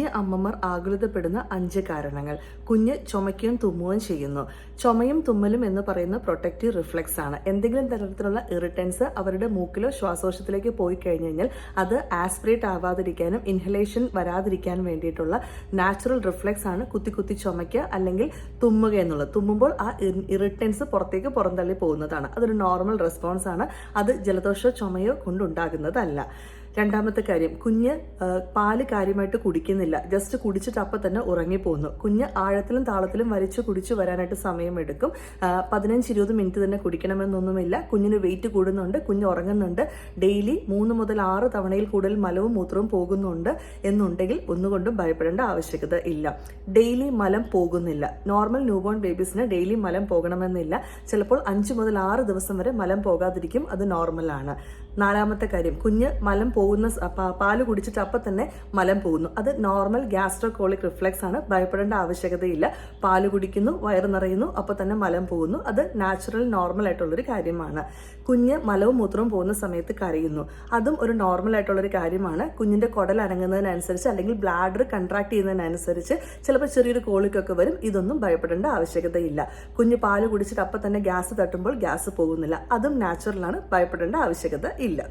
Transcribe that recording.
കുഞ്ഞ് അമ്മമാർ ആകുലതപ്പെടുന്ന 5 കാരണങ്ങൾ. കുഞ്ഞ് ചുമയ്ക്കുകയും തുമ്മുകയും ചെയ്യുന്നു. ചുമയും തുമ്മലും എന്ന് പറയുന്ന പ്രൊട്ടക്റ്റീവ് റിഫ്ലെക്സ് ആണ്. എന്തെങ്കിലും തരത്തിലുള്ള ഇറിറ്റൻസ് അവരുടെ മൂക്കിലോ ശ്വാസോശത്തിലേക്ക് പോയി കഴിഞ്ഞു കഴിഞ്ഞാൽ അത് ആസ്പിറേറ്റ് ആവാതിരിക്കാനും ഇൻഹലേഷൻ വരാതിരിക്കാനും വേണ്ടിയിട്ടുള്ള നാച്ചുറൽ റിഫ്ലെക്സ് ആണ് കുത്തി കുത്തി ചുമയ്ക്കുക അല്ലെങ്കിൽ തുമ്മുക എന്നുള്ളത്. തുമ്മുമ്പോൾ ആ ഇറിറ്റൻസ് പുറത്തേക്ക് പുറന്തള്ളി പോകുന്നതാണ്. അതൊരു നോർമൽ റെസ്പോൺസ് ആണ്. അത് ജലദോഷമോ ചുമയോ കൊണ്ടുണ്ടാകുന്നതല്ല. രണ്ടാമത്തെ കാര്യം, കുഞ്ഞ് പാല് കാര്യമായിട്ട് കുടിക്കുന്നില്ല. ജസ്റ്റ് കുടിച്ചിട്ട് അപ്പം തന്നെ ഉറങ്ങിപ്പോകുന്നു. കുഞ്ഞ് ആഴത്തിലും താളത്തിലും വലിച്ചു കുടിച്ചു വരാനായിട്ട് സമയമെടുക്കും. 15-20 മിനിറ്റ് തന്നെ കുടിക്കണമെന്നൊന്നുമില്ല. കുഞ്ഞിന് വെയിറ്റ് കൂടുന്നുണ്ട്, കുഞ്ഞ് ഉറങ്ങുന്നുണ്ട്, ഡെയിലി 3 മുതൽ 6 തവണയിൽ കൂടുതൽ മലവും മൂത്രവും പോകുന്നുണ്ട് എന്നുണ്ടെങ്കിൽ ഒന്നുകൊണ്ടും ഭയപ്പെടേണ്ട ആവശ്യകത ഇല്ല. ഡെയിലി മലം പോകുന്നില്ല. നോർമൽ ന്യൂബോൺ ബേബീസിന് ഡെയിലി മലം പോകണമെന്നില്ല. ചിലപ്പോൾ 5 മുതൽ 6 ദിവസം വരെ മലം പോകാതിരിക്കും. അത് നോർമലാണ്. നാലാമത്തെ കാര്യം, കുഞ്ഞ് മലം പോകുന്ന പാല് കുടിച്ചിട്ട് അപ്പം തന്നെ മലം പോകുന്നു. അത് നോർമൽ ഗ്യാസ്ട്രോകോളിക് റിഫ്ലെക്സ് ആണ്. ഭയപ്പെടേണ്ട ആവശ്യകതയില്ല. പാല് കുടിക്കുന്നു, വയറ് നിറയുന്നു, അപ്പം തന്നെ മലം പോകുന്നു. അത് നാച്ചുറൽ നോർമൽ ആയിട്ടുള്ളൊരു കാര്യമാണ്. കുഞ്ഞ് മലവും മൂത്രവും പോകുന്ന സമയത്ത് കരയുന്നു. അതും ഒരു നോർമൽ ആയിട്ടുള്ളൊരു കാര്യമാണ്. കുഞ്ഞിന്റെ കുടൽ അനങ്ങുന്നതിനനുസരിച്ച് അല്ലെങ്കിൽ ബ്ലാഡർ കൺട്രാക്ട് ചെയ്യുന്നതിനനുസരിച്ച് ചിലപ്പോൾ ചെറിയൊരു കോളിക്കൊക്കെ വരും. ഇതൊന്നും ഭയപ്പെടേണ്ട ആവശ്യകതയില്ല. കുഞ്ഞ് പാല് കുടിച്ചിട്ട് അപ്പം തന്നെ ഗ്യാസ് തട്ടുമ്പോൾ ഗ്യാസ് പോകുന്നില്ല. അതും നാച്ചുറലാണ്. ഭയപ്പെടേണ്ട ആവശ്യകത ഇല്ല.